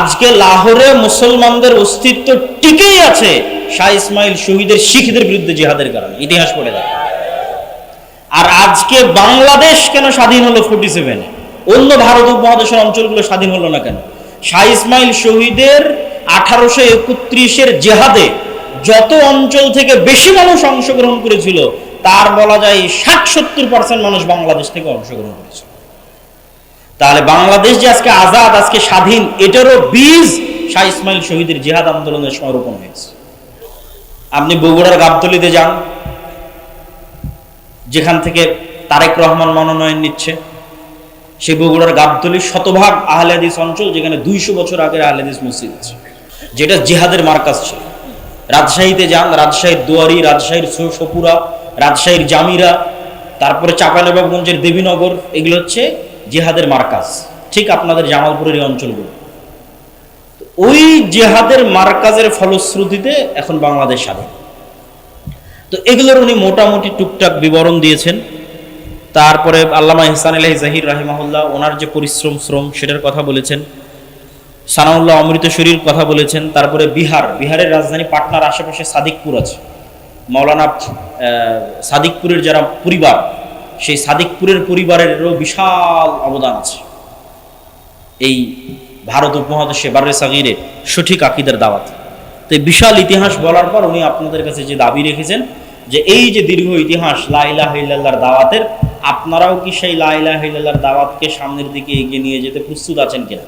আজকে লাহোরে মুসলমানদের অস্তিত্ব টিকেই আছে শাহ ইসমাইল শহীদের শিখদের বিরুদ্ধে জিহাদের কারণে, ইতিহাস পড়ে দেখে। আর আজকে বাংলাদেশ কেন স্বাধীন হলো 47-এ, অন্য ভারত উপমহাদেশের অঞ্চলগুলো স্বাধীন হলো না কেন? শাহ ইসমাইল শহীদের 1831-এর জেহাদে যত অঞ্চল থেকে বেশি মানুষ অংশগ্রহণ করেছিল তার বলা যায় 60-70% মানুষ বাংলাদেশ থেকে অংশগ্রহণ করেছিল। তাহলে বাংলাদেশ যে আজকে আজাদ, আজকে স্বাধীন, এটারও বীজ শাহ ইসমাইল শহীদের জিহাদ আন্দোলনের সময় রোপণ হয়েছে। আপনি বগুড়ার গাবতলীতে যান, যেখান থেকে তারেক রহমান মনোনয়ন নিচ্ছে, সেই বগুড়ার গাবতলী শতভাগ আহলে হাদিস অঞ্চল, যেখানে 200 বছর আগের আহলে হাদিস মসজিদ আছে, যেটা জিহাদের মার্কাজ ছিল। রাজশাহীতে যান, রাজশাহীর দুয়ারি, রাজশাহীর সপুরা, রাজশাহীর জামিরা, তারপরে চাঁপাইনবাবগঞ্জের দেবীনগর, এগুলো হচ্ছে জিহাদের মার্কাজ, ঠিক আপনাদের জামালপুরের এই অঞ্চলগুলো। ওই জিহাদের মার্কাজের ফলশ্রুতিতে এখন বাংলাদেশ স্বাধীন। তো এগুলোর উনি মোটামুটি টুকটাক বিবরণ দিয়েছেন। তারপরে আল্লামা ইহসান আলাইহি জাহির রাহিমাহুল্লাহ ওনার যে পরিশ্রম সেটার কথা বলেছেন। সানাউল্লাহ অমৃতসরীর কথা বলেছেন। তারপরে বিহারের রাজধানী পাটনার আশেপাশে সাদিকপুর আছে, মাওলানা সাদিকপুরের যারা পরিবার, সেই সাদিকপুরের পরিবারেরও বিশাল অবদান আছে এই ভারত উপমহাদেশে বারে সাগিরে সঠিক আকীদার দাওয়াত। তো বিশাল ইতিহাস বলার পর উনি আপনাদের কাছে যে দাবি রেখেছেন যে এই যে দীর্ঘ ইতিহাস লা ইলাহা ইল্লাল্লাহর দাওয়াতের, আপনারাও কি সেই লা ইলাহা ইল্লাল্লাহর দাওয়াতকে সামনের দিকে এগিয়ে নিয়ে যেতে প্রস্তুত আছেন কিনা?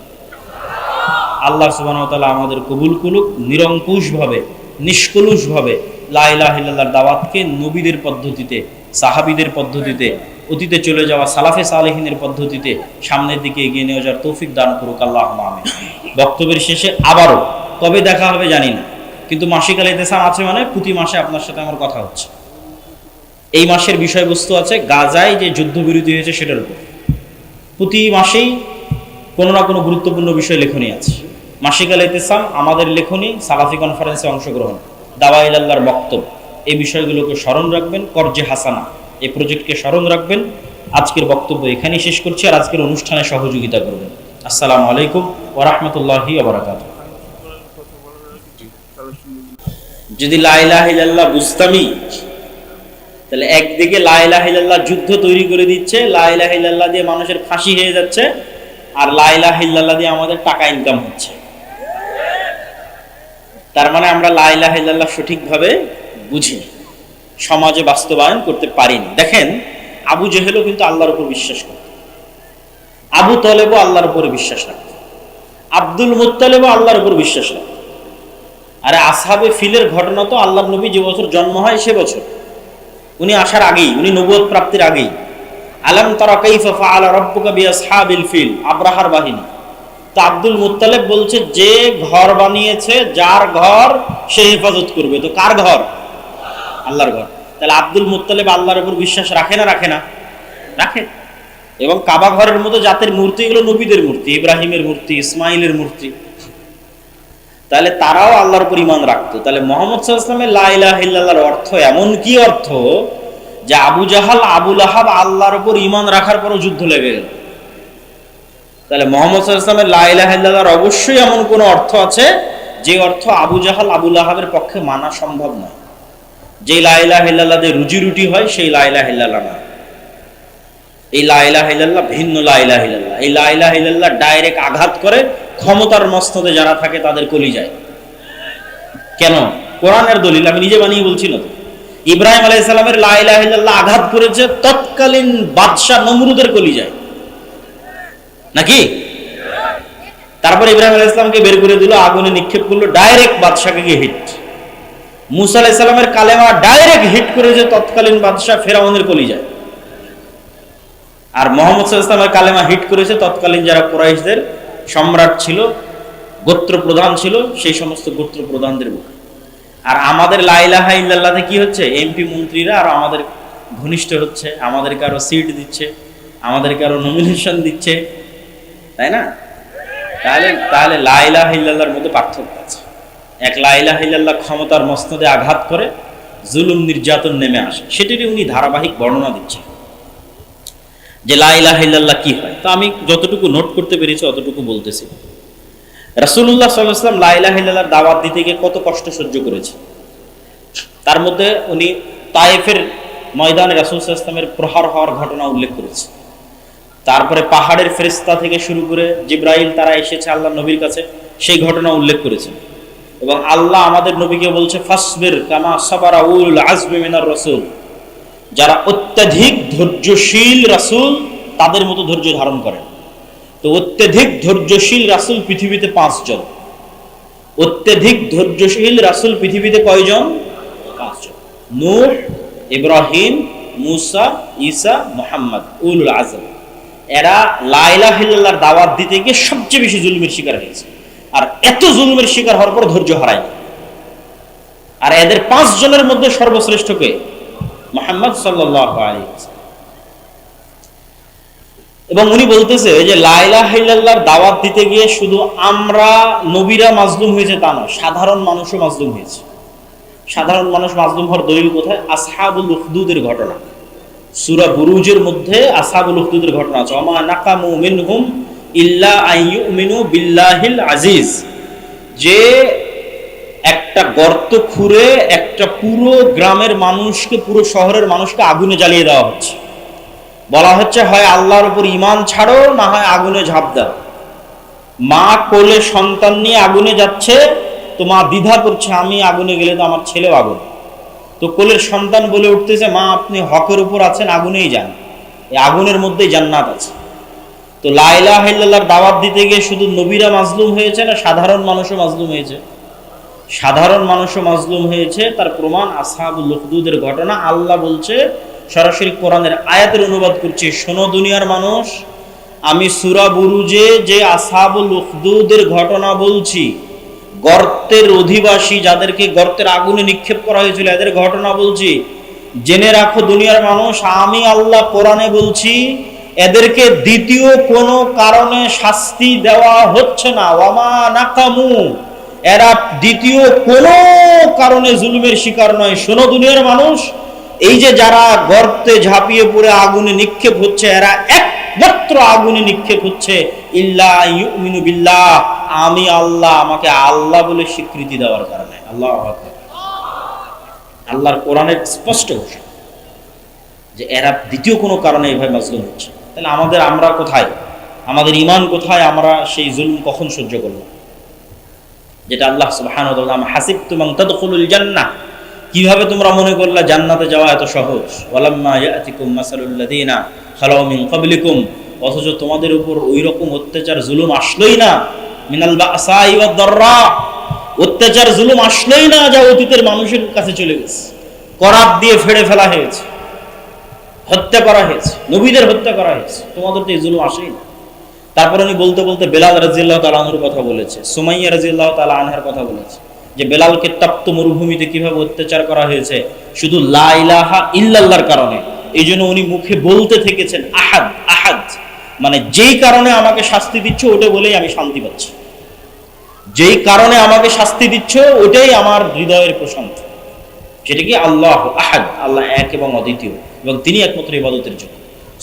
আল্লাহ সুবহানাহু ওয়া তাআলা আমাদের কবুল করুক। নিরঙ্কুশভাবে, নিষ্কলুষভাবে লা ইলাহা ইল্লাল্লাহর দাওয়াতকে নবীদের পদ্ধতিতে, সাহাবীদের পদ্ধতিতে, অতীতে চলে যাওয়া সালাফে সালেহিনের পদ্ধতিতে সামনের দিকে এগিয়ে নিয়ে যাওয়ার তৌফিক দান করুক আল্লাহুম্মা আমিন। বক্তব্যের শেষে আবারও কবে দেখা হবে জানি না, কিন্তু মাসিক আল ইতিসাম আছে, মানে প্রতি মাসে আপনার সাথে আমার কথা হচ্ছে। এই মাসের বিষয়বস্তু আছে গাজায় যে যুদ্ধবিরতি হয়েছে সেটার উপর। প্রতি মাসেই কোনো না কোনো গুরুত্বপূর্ণ বিষয় লেখনী আছে। মাসিক আল ইতিসাম, আমাদের লেখনী, সালাফি কনফারেন্সে অংশগ্রহণ, দাওয়া ইলাল্লাহর বক্তব্য, এই বিষয়গুলোকে স্মরণ রাখবেন। করজে হাসানা এই প্রজেক্টকে স্মরণ রাখবেন। আজকের বক্তব্য এখানেই শেষ করছি, আর আজকের অনুষ্ঠানে সহযোগিতা করবেন। আসসালামু আলাইকুম ওয়া রাহমাতুল্লাহি ওয়া বারাকাতুহু। যদি লা ইলাহা ইল্লাল্লাহ বুঝতামই, তাহলে একদিকে লা ইলাহা ইল্লাল্লাহ যুদ্ধ তৈরি করে দিচ্ছে, লা ইলাহা ইল্লাল্লাহ দিয়ে মানুষের ফাঁসি হয়ে যাচ্ছে, আর লা ইলাহা ইল্লাল্লাহ দিয়ে আমাদের টাকা ইনকাম হচ্ছে। তার মানে আমরা লা ইলাহা ইল্লাল্লাহ সঠিকভাবে বুঝিনি, সমাজে বাস্তবায়ন করতে পারিনি। দেখেন, আবু জেহেলও কিন্তু আল্লাহর উপর বিশ্বাস করত, আবু তলেবও আল্লাহর উপর বিশ্বাস রাখত, আব্দুল মুত্তালিবও আল্লাহর উপর বিশ্বাস রাখত। আরে আসহাবে ফিলের ঘটনা তো আল্লাহর নবী যে বছর জন্ম হয় সে বছর, উনি আসার আগেই, উনি নবুয়ত প্রাপ্তির আগেই। আলাম তারা কাইফা ফাআলা রাব্বুকা বিআসহাবিল ফিল, আব্রাহার বাহিনী। তো আব্দুল মুত্তালিব বলছে যে ঘর বানিয়েছে, যার ঘর সে হেফাজত করবে। তো কার ঘর? আল্লাহর ঘর। তাহলে আব্দুল মুত্তালিব আল্লাহর উপর বিশ্বাস রাখে না রাখে না? রাখে। এবং কাবা ঘরের মতো জাতের মূর্তি, এগুলো নবীদের মূর্তি, ইব্রাহিমের মূর্তি, ইসমাইলের মূর্তি। তাহলে তারাও আল্লাহর উপর ঈমান রাখতো। তাহলে মুহাম্মদ সাল্লাল্লাহু আলাইহি ওয়াসাল্লামের লা ইলাহা ইল্লাল্লাহর অর্থ এমন কি অর্থ যে আবু জাহাল, আবু লাহাব আল্লাহর উপর ঈমান রাখার পরও যুদ্ধ লেগে গেল। তাহলে মুহাম্মদ সাল্লাল্লাহু আলাইহি ওয়াসাল্লামের লা ইলাহা ইল্লাল্লাহর অবশ্যই এমন কোনো অর্থ আছে যে অর্থ আবু জাহাল, আবু লাহাবের পক্ষে মানা সম্ভব নয়। যে লা ইলাহা ইল্লাল্লাহ দিয়ে রুজি রুটি হয় সেই লা ইলাহা ইল্লাল্লাহ না। এই লা ইলাহা ইল্লাল্লাহ ভিন্ন লা ইলাহা ইল্লাল্লাহ। এই লা ইলাহা ইল্লাল্লাহ ডাইরেক্ট আঘাত করে ক্ষমতার মস্তদে যারা থাকে তাদের কলিজায়। কেন? কোরআনের দলিল, আমি নিজে বানিয়ে বলছি না। ইব্রাহিম আলাইহিস সালামের লা ইলাহা ইল্লাল্লাহ আঘাত করেছে তৎকালীন বাদশা নমরুদের কলিজায়, নাকি? তারপর ইব্রাহিম আলাইহিস সালামকে বের করে দিল, আগুনে নিক্ষেপ করলো, ডাইরেক্ট বাদশাকে গিয়ে হিট। মুসা আলাইহিস সালামের কালেমা ডাইরেক্ট হিট করেছে তৎকালীন বাদশা ফেরাউনের কলিজায়। আর মুহাম্মদ সাল্লাল্লাহু আলাইহি ওয়াসাল্লামের কালেমা হিট করেছে তৎকালীন যারা কুরাইশদের সম্রাট ছিল, গোত্র প্রধান ছিল, সেই সমস্ত গোত্র প্রধানদের বুকে। আর আমাদের লা ইলাহা ইল্লাল্লাহতে কি হচ্ছে? এমপি মন্ত্রীরা আর আমাদের ঘনিষ্ঠ হচ্ছে, আমাদেরকে আরো সিট দিচ্ছে, আমাদেরকে আরো নমিনেশন দিচ্ছে, তাই না? তাহলে লা ইলাহা ইল্লাল্লাহর মধ্যে পার্থক্য আছে। এক লা ইলাহা ইল্লাল্লাহ ক্ষমতার মসনদে আঘাত করে জুলুম নির্যাতন নেমে আসে, সেটিরই উনি ধারাবাহিক বর্ণনা দিচ্ছেন যে লা ইলাহা ইল্লাল্লাহ কি হয়। তো আমি যতটুকু নোট করতে পেরেছি অতটুকু বলতেছি। রাসূলুল্লাহ সাল্লাল্লাহু আলাইহি ওয়াসাল্লাম লা ইলাহা ইল্লাল্লাহর দাওয়াত দিতে গিয়ে কত কষ্ট সহ্য করেছে। তার মধ্যে উনি তায়েফের ময়দানে রাসূল সাল্লাল্লাহু আলাইহি ওয়াসাল্লামের প্রহার হওয়ার ঘটনা উল্লেখ করেছে। তারপরে পাহাড়ের ফেরেশতা থেকে শুরু করে জিবরাইল তারা এসেছে আল্লাহ নবীর কাছে, সেই ঘটনা উল্লেখ করেছেন। এবং আল্লাহ আমাদের নবীকে বলছে ফাসবির কামা সাবারা উলুল আজমি মিনার রাসূল, যারা অত্যাধিক ধৈর্যশীল রাসূল তাদের মতো ধৈর্য ধারণ করেন। তো অত্যাধিক ধৈর্যশীল রাসূল পৃথিবীতে 5 জন। অত্যাধিক ধৈর্যশীল রাসূল পৃথিবীতে কয়জন? 5 জন। নূহ, ইব্রাহিম, মুসা, ঈসা, মুহাম্মদ, উলুল আজম। এরা লা ইলাহা ইল্লাল্লাহর দাওয়াত দিতে গিয়ে সবচেয়ে বেশি জুলুমের শিকার হয়েছে, আর এত জুলুমের শিকার হওয়ার পর ধৈর্য হারায়নি। আর এদের 5 জনের মধ্যে সর্বশ্রেষ্ঠ কে? মুহাম্মদ সাল্লাল্লাহু আলাইহি ওয়াসাল্লাম। এবং উনি বলতেছে যে লা ইলাহা ইল্লাল্লাহর দাওয়াত দিতে গিয়ে শুধু আমরা নবীরা মাজলুম হয়েছে তা নয়, সাধারণ মানুষও মাজলুম হয়েছে। সাধারণ মানুষ মাজলুম হওয়ার দলিল কোথায়? আসহাবুল উখদুদের ঘটনা। সূরা বুরুজের মধ্যে আসহাবুল উখদুদের ঘটনা আছে। ওমা নাকামু মিনহুম ইল্লা আইয়ুমিনু বিল্লাহিল আজিজ, যে একটা গর্ত খুঁড়ে একটা পুরো গ্রামের মানুষকে, পুরো শহরের মানুষকে আগুনে জ্বালিয়ে দেওয়া হচ্ছে। বলা হচ্ছে হয় আল্লাহর উপর ঈমান ছাড়ো, না হয় আগুনে ঝাঁপ দাও। মা কোলে সন্তান নিয়ে আগুনে যাচ্ছে, তো মা দ্বিধা করছে, আমি আগুনে গেলে তো আমার ছেলেও আগুন। তো কোলের সন্তান বলে উঠতেছে, মা আপনি হকের উপর আছেন, আগুনেই যান, এই আগুনের মধ্যেই জান্নাত আছে। তো লা ইলাহা ইল্লাল্লাহর দাওয়াত দিতে গিয়ে শুধু নবীরা মাজলুম হয়েছে না, সাধারণ মানুষও মাজলুম হয়েছে? সাধারণ মানুষও মাজলুম হয়েছে। তার প্রমাণ আসহাবুল উখদুদের ঘটনা। আল্লাহ বলছে, সরাসরি কোরআনের আয়াতের অনুবাদ করছি, শোনো দুনিয়ার মানুষ, আমি সূরা বুরুজে যে আসহাবুল উখদুদের ঘটনা বলছি, গর্তের অধিবাসী যাদেরকে গর্তের আগুনে নিক্ষেপ করা হয়েছিল, এদের ঘটনা বলছি। জেনে রাখো দুনিয়ার মানুষ, আমি আল্লাহ কোরআনে বলছি, এদেরকে দ্বিতীয় কোনো কারণে শাস্তি দেওয়া হচ্ছে না। ওয়ামা নাকামু, এরা দ্বিতীয় কোনো কারণে জুলুমের শিকার নয়। শোনো দুনিয়ার মানুষ, এই যে যারা গর্তে ঝাঁপিয়ে পড়ে আগুনে নিক্ষেপ হচ্ছে, এরা একমাত্র আগুনে নিক্ষেপ হচ্ছে ইল্লা ইউমিনু বিল্লাহ, আমি আল্লাহ, আমাকে আল্লাহ বলে স্বীকৃতি দেওয়ার কারণে। আল্লাহু আকবার। আল্লাহর কোরআনের স্পষ্ট ঘোষণা যে এরা দ্বিতীয় কোনো কারণে এইভাবে মাজলুম হচ্ছে। তাহলে আমরা কোথায়? আমাদের ঈমান কোথায়? আমরা সেই জুলুম কখন সহ্য করব? যেটা আল্লাহ সুবহানাহু ওয়া তাআলা হাসিবতুম আন তাদখুলুল জান্নাহ, কিভাবে তোমরা মনে করলা জান্নাতে যাওয়া এত সহজ? ওয়ালাম্মা ইয়াতিকুম মাসালুল লাযিনা খালাউ মিন ক্বাবলিকুম, অথচ তোমাদের উপর ওই রকম অত্যাচার জুলুম আসলোই না। মিনাল বাসাই ওয়াদ দাররা, অত্যাচার জুলুম আসলোই না যা অতীতের মানুষের কাছে চলে গেছে। করাত দিয়ে ফেড়ে ফেলা হয়েছে, হত্যা করা হয়েছে, নবীদের হত্যা করা হয়েছে, তোমাদের তো এই জুলুম আসেই না। তারপর উনি বলতে বলতে বেলাল রাদিয়াল্লাহু তাআলা আনহুর কথা বলেছে, সুমাইয়া রাদিয়াল্লাহু তাআলা আনহার কথা বলেছে, যে বেলালকে তপ্ত মরুভূমিতে কিভাবে অত্যাচার করা হয়েছে শুধু লা ইলাহা ইল্লাল্লাহর কারণে। এই জন্য উনি মুখে বলতে থেকেছেন আহাদ আহাদ, মানে যেই কারণে আমাকে শাস্তি দিচ্ছ ওটা বলেই আমি শান্তি পাচ্ছি, যেই কারণে আমাকে শাস্তি দিচ্ছ ওটাই আমার হৃদয়ের প্রশান্তি। সেটা কি? আল্লাহ আহাদ, আল্লাহ এক এবং অদ্বিতীয়, এবং তিনি একমাত্র ইবাদতের জন্য।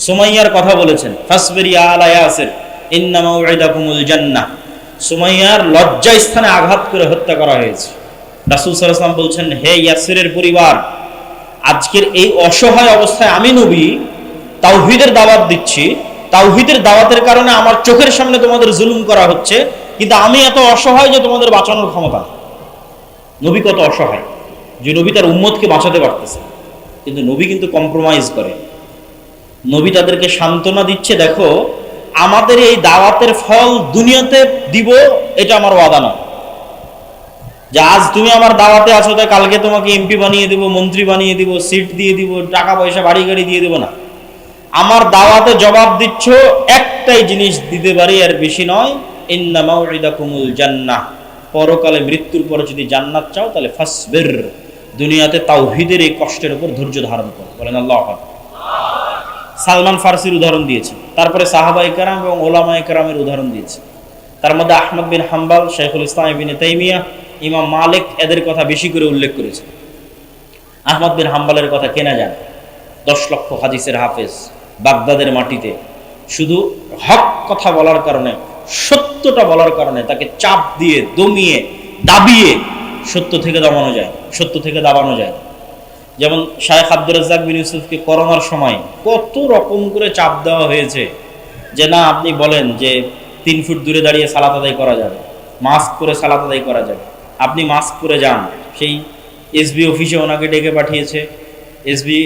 সুমাইয়ার কথা বলেছেন, ফাসবিরি আলা ইয়াসির ইন্না মাউইদাকুমুল জান্নাহ, সুমাইয়ার লজ্জা স্থানে আঘাত করে হত্যা করা হয়েছে। রাসূল সাল্লাল্লাহু আলাইহি ওয়াসাল্লাম বলছেন, হে ইয়াসিরের পরিবার, আজকের এই অসহায় অবস্থায় আমি নবী তাওহীদের দাওয়াত দিচ্ছি, তাওহীদের দাওয়াতের কারণে আমার চোখের সামনে তোমাদের জুলুম করা হচ্ছে, কিন্তু আমি এত অসহায় যে তোমাদের বাঁচানোর ক্ষমতা। নবী কত অসহায়, যে নবী তার উম্মতকে বাঁচাতে পারতেছে, কিন্তু নবী কিন্তু কম্প্রোমাইজ করে। নবী তাদেরকে সান্ত্বনা দিচ্ছে, দেখো আমাদের এই দাওয়াতের ফল দুনিয়াতে দিব, এটা আমার ওয়াদা না, যে আজ তুমি আমার দাওয়াতে আছো তাই কালকে তোমাকে এমপি বানিয়ে দিব, মন্ত্রী বানিয়ে দিব, সিট দিয়ে দিব, টাকা পয়সা বাড়ি গাড়ি দিয়ে দেব না। আমার দাওয়াতে জবাব দিচ্ছ, একটাই জিনিস দিতে পারি, আর বেশি নয়, ইন্না মাউইদাকুমুল জান্নাহ, পরকালে মৃত্যুর পরে যদি জান্নাত চাও তাহলে ফাসবির, দুনিয়াতে তাওহীদের এই কষ্টের উপর ধৈর্য ধারণ করো। বলেন আল্লাহু আকবার। সালমান ফারসির উদাহরণ দিয়েছে, তারপরে সাহাবায়ে কেরাম এবং ওলামায়ে কেরামের উদাহরণ দিয়েছে। তার মধ্যে আহমদ বিন হাম্বল, শাইখুল ইসলাম ইবনে তাইমিয়া, ইমাম মালিক এদের কথা বেশি করে উল্লেখ করেছে। আহমদ বিন হাম্বলের কথা কেনা যায়, 10 লক্ষ হাদিসের হাফেজ, বাগদাদের মাটিতে শুধু হক কথা বলার কারণে সত্যটা বলার কারণে তাকে চাপ দিয়ে দমিয়ে দাবিয়ে সত্য থেকে দমানো যায়, সত্য থেকে দাবানো যায়। যেমন শায়েখ আব্দুর রাজ্জাক বিন ইউসুফকে করোনার সময় কত রকম করে চাপ দেওয়া হয়েছে যে না আপনি বলেন যে 3 ফুট দূরে দাঁড়িয়ে সালাত আদায় করা যাবে, মাস্ক পরে সালাত আদায় করা যাবে, আপনি মাস্ক পরে যান। সেই এসবি অফিসে ওনাকে ডেকে পাঠিয়েছে এসবি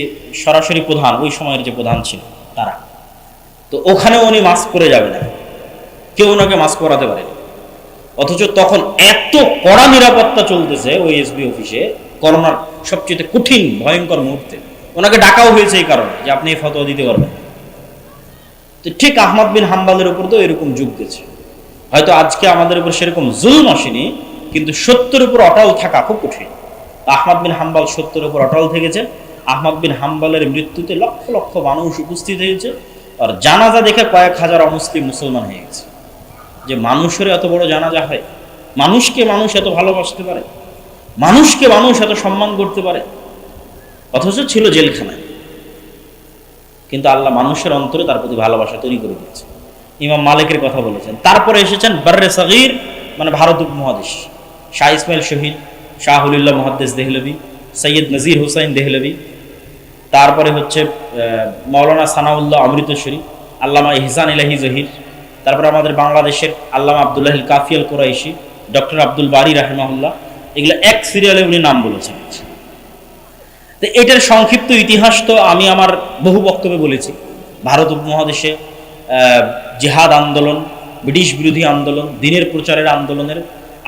সরাসরি প্রধান, ওই সময়ের যে প্রধান ছিল তারা, তো ওখানে উনি মাস্ক পরে যাবে না, কেউ ওনাকে মাস্ক পরাতে পারে। অথচ তখন এত কড়া নিরাপত্তা চলতেছে ওই এসবি অফিসে করোনার সবচেয়ে কঠিন ভয়ঙ্কর মুহূর্তে, ওনাকে ডাকাও হয়েছে এই কারণে যে আপনি এই ফতোয়া দিতে পারবেন। তো ঠিক আহমদ বিন হাম্বালের উপর তো এরকম যুগ গেছে, হয়তো আজকে আমাদের উপর সেরকম জুলম আসেনি, কিন্তু সত্যের উপর অটল থাকা খুব কঠিন। আহমদ বিন হাম্বাল সত্যের উপর অটল থেকেছে। আহমদ বিন হাম্বালের মৃত্যুতে লক্ষ লক্ষ মানুষ উপস্থিত হয়েছে, আর জানাজা দেখে কয়েক হাজার অমুসলিম মুসলমান হয়ে গেছে। যে মানুষের এত বড় জানাজা হয়, মানুষকে মানুষ এত ভালোবাসতে পারে, মানুষকে মানুষ এত সম্মান করতে পারে, অথচ ছিল জেলখানায়, কিন্তু আল্লাহ মানুষের অন্তরে তার প্রতি ভালোবাসা তৈরি করে দিয়েছে। ইমাম মালিকের কথা বলেছেন। তারপরে এসেছেন বাররে সগীর, মানে ভারত উপমহাদেশ, শাহ ইসমাইল শহীদ, শাহ ওলিউল্লাহ মুহাদ্দিস দেহলভী, সৈয়দ নজির হুসাইন দেহলভী, তারপরে হচ্ছে মাওলানা সানাউল্লাহ অমৃতসরী, আল্লামা ইহসান ইলাহি জহির, তারপরে আমাদের বাংলাদেশের আল্লামা আব্দুল্লাহ কাফি আল কুরাইশি, ডক্টর আব্দুল বারী রাহিমাহুল্লাহ, এগুলো এক সিরিয়ালে উনি নাম বলেছেন। তো এটার সংক্ষিপ্ত ইতিহাস তো আমি আমার বহু বক্তব্যে বলেছি। ভারত উপমহাদেশে জিহাদ আন্দোলন, ব্রিটিশ বিরোধী আন্দোলন, দিনের প্রচারের আন্দোলনের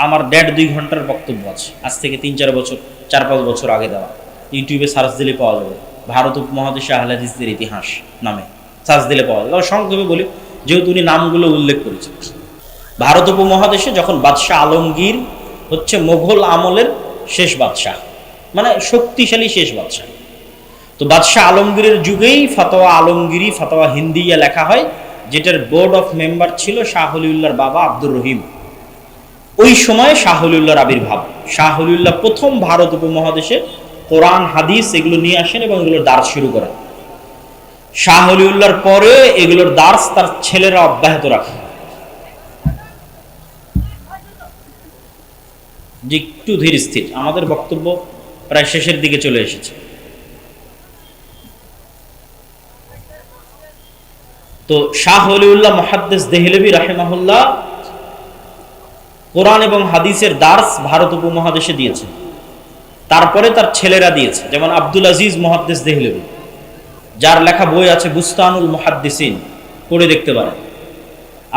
আমার 1.5-2 ঘন্টার বক্তব্য আছে, আজ থেকে 3-4 বছর 4-5 বছর আগে দেওয়া। ইউটিউবে সার্চ দিলে পাওয়া যাবে, ভারত উপমহাদেশে আহলে হাদিসদের ইতিহাস নামে সার্চ দিলে পাওয়া যাবে। সংক্ষেপে বলি, যেহেতু উনি নামগুলো উল্লেখ করেছেন। ভারত উপমহাদেশে যখন বাদশাহ আলমগীর হচ্ছে মোগল আমলের শেষ বাদশাহ, মানে শক্তিশালী শেষ বাদশাহ, তো বাদশাহ আলমগীরের যুগেই ফতোয়া আলমগীরি, ফতোয়া হিন্দিয়া লেখা হয়, যেটার বোর্ড অফ মেম্বার ছিল শাহ ওলিউল্লাহর বাবা আব্দুর রহিম। ওই সময় শাহ ওলিউল্লাহর আবির্ভাব। শাহ ওলিউল্লাহ প্রথম ভারত উপমহাদেশে কোরআন হাদিস এগুলো নিয়ে আসেন এবং এগুলোর দার্স শুরু করেন। শাহ ওলিউল্লাহর পরে এগুলোর দার্স তার ছেলেরা অব্যাহত রাখে। যে একটু ধীর স্থির, আমাদের বক্তব্য প্রায় শেষের দিকে চলে এসেছে। তো শাহ ওলিউল্লাহ মুহাদ্দিস দেহলভী রাহিমাহুল্লাহ কোরআন এবং হাদিসের দার্স ভারত উপমহাদেশে দিয়েছে। তারপরে তার ছেলেরা দিয়েছে, যেমন আব্দুল আজিজ মুহাদ্দিস দেহলভী, যার লেখা বই আছে বুস্তানুল মুহাদ্দিসিন, পড়ে দেখতে পারেন।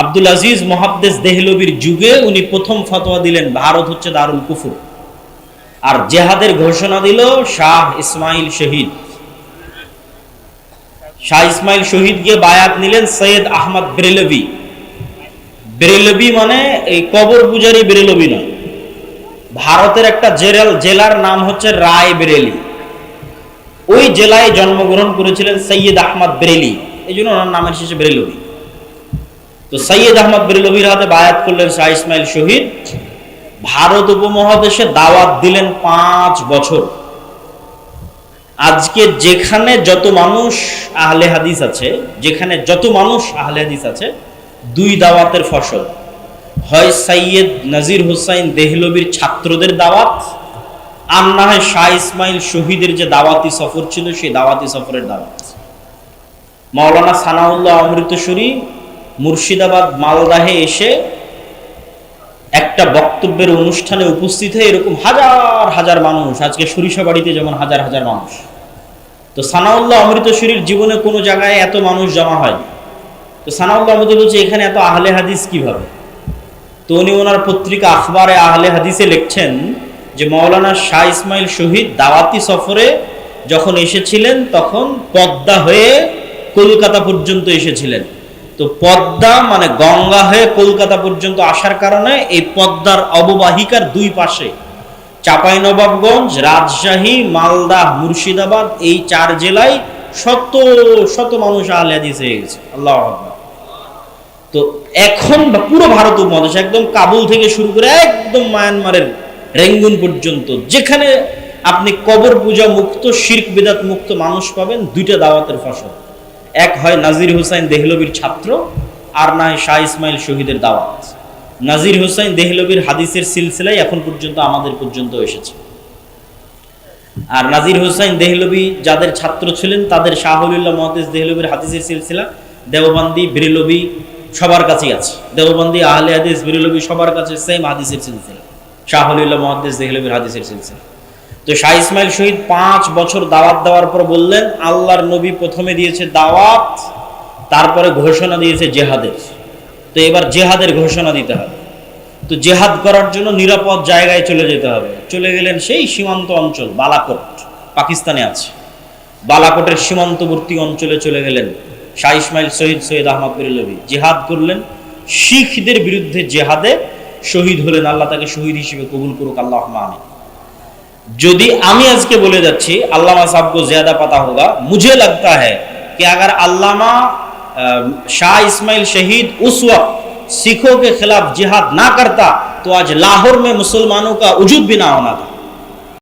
আব্দুল আজিজ মুহাদ্দিস দেহলভীর যুগে উনি প্রথম ফতোয়া দিলেন ভারত হচ্ছে দারুল কুফর, আর জেহাদের ঘোষণা দিল শাহ ইসমাইল শহীদ। শাহ ইসমাইল শহীদ গিয়ে বায়াত নিলেন সৈয়দ আহমদ বেরেলভী। বেরেলভী মানে এই কবর পূজারী বেরেলভী নয়, ভারতের একটা জেলার নাম হচ্ছে রায় বেরেলি, ওই জেলায় জন্মগ্রহণ করেছিলেন সৈয়দ আহমদ বেরেলি, এই জন্য ওনার নামের শেষে বেরেলভী। তো সৈয়দ আহমদ বেরেলভীর হাতে বায়াত করলেন শাহ ইসমাইল শহীদ। ভারত উপমহাদেশে দাওয়াত দিলেন 5 বছর। আজকে যেখানে যত মানুষ আহলে হাদিস আছে, যেখানে যত মানুষ আহলে হাদিস আছে, 2 দাওয়াতের ফসল, হয় সৈয়দ নজির হুসাইন দেহলভীর ছাত্রদের দাওয়াত, আর না হয় শাহ ইসমাইল শহীদের যে দাওয়াতি সফর ছিল সেই দাওয়াতি সফরের দাওয়াত। মাওলানা সানাউল্লাহ অমৃতসরী মুর্শিদাবাদ মালদাহে এসে একটা বক্তব্যের অনুষ্ঠানে উপস্থিত হয়ে এরকম হাজার হাজার মানুষ, আজকে সরিষাবাড়িতে যেমন হাজার হাজার মানুষ, তো সানাউল্লাহ অমৃতসরীর জীবনে কোনো জায়গায় এত মানুষ জমা হয়। তো সানাউল্লাহ অমৃত বলছে এখানে এত আহলে হাদিস কিভাবে? তো উনি ওনার পত্রিকা আখবারে আহলে হাদিসে লিখছেন যে মাওলানা শাহ ইসমাইল শহীদ দাওয়াতি সফরে যখন এসেছিলেন তখন পদ্মা হয়ে কলকাতা পর্যন্ত এসেছিলেন। তো পদ্মা মানে গঙ্গা হয়ে কলকাতা পর্যন্ত আসার কারণে এই পদ্মার অববাহিকার 2 পাশে চাঁপাইনবাবগঞ্জ, রাজশাহী, মালদা, মুর্শিদাবাদ, এই 4 জেলায় শত শত মানুষ আহলে হাদিস হয়ে গেছে। আল্লাহু আকবার। তো এখন পুরো ভারত উপমহাদেশ একদম কাবুল থেকে শুরু করে একদম মায়ানমারের রেঙ্গুন পর্যন্ত যেখানে আপনি কবর পূজা মুক্ত, শিরক বিদআত মুক্ত মানুষ পাবেন, 2টা দাওয়াতের ফসল। এক হয় নাজির হুসাইন দেহলভীর ছাত্র, আর নাই শাহ ইসমাইল শহীদের দাওয়াত। নাজির হোসাইন দেহলভির হাদিসের সিলসিলায় এখন পর্যন্ত আমাদের পর্যন্ত এসেছে। আর নাজির হোসাইন দেহলভি যাদের ছাত্র ছিলেন তাদের শাহুল্লাহ মুহাদ্দিস দেহলভির হাদিসের সিলসিলা দেওবন্দি বেরেলভি সবার কাছেই আছে। দেওবন্দি আহলে হাদিস বেরেলভি সবার কাছে সেম হাদিসের সিলসিলা, শাহুল্লাহ মুহাদ্দিস দেহলভির হাদিসের সিলসিলা। তো শাহ ইসমাইল শহীদ 5 বছর দাওয়াত দেওয়ার পর বললেন, আল্লাহর নবী প্রথমে দিয়েছে দাওয়াত, তারপরে ঘোষণা দিয়েছে জেহাদের। তো এবার জেহাদের ঘোষণা দিতে হবে। তো জেহাদ করার জন্য নিরাপদ জায়গায় চলে যেতে হবে। চলে গেলেন সেই সীমান্ত অঞ্চল, বালাকোট পাকিস্তানে আছে, বালাকোটের সীমান্তবর্তী অঞ্চলে চলে গেলেন শাহ ইসমাইল শহীদ সৈয়দ আহমদ বেরেলভি। জেহাদ করলেন, শিখদের বিরুদ্ধে জেহাদে শহীদ হলেন। আল্লাহ তাকে শহীদ হিসেবে কবুল করুক, আল্লাহুম্মা আমিন। যদি আমি আজকে বলে যাচ্ছি আল্লামা সাহব को ज्यादा पता होगा, मुझे लगता है कि अगर अल्लामा शाह इस्माइल शहीद उस वक्त सिखों के खिलाफ जिहाद ना करता तो आज लाहौर में मुसलमानों का वजूद भी ना होना था।